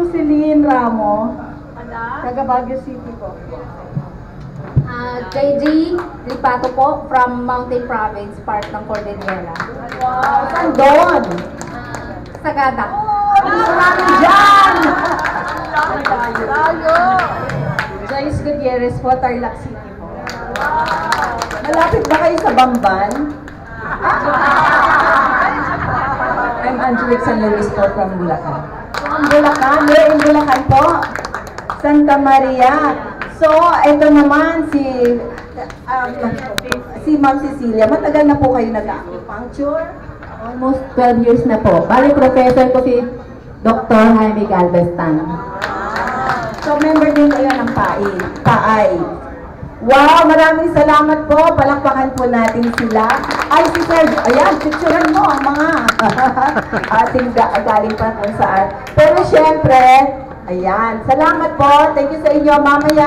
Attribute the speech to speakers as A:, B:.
A: Jocelyn Ramo, taga Baguio City po.
B: JG Lipato po, from Mountain Province, part ng Cordillera.
A: Wow, saan doon?
B: Sagada.
A: Marami dyan! Joyce Gutierrez po, Tarlac City po. Malapit ba kayo sa Bamban? I'm Angelique San Luis po from Bulacan. Bulacan? Where in Bulacan po? Santa Maria. So, ito naman si Ma'am Cecilia. Matagal na po kayo nag-acupuncture?
B: Almost 12 years na po. Bali, professor ko si Dr. Jaime Galvestan.
A: So, member din kayo ng PAI. Wow, maraming salamat po. Palakpakan po natin sila. Ay, si Sir, ayan, picturean mo ang mga ating galing pa kung saan. Pero syempre, ayan, salamat po. Thank you sa inyo. Mamaya,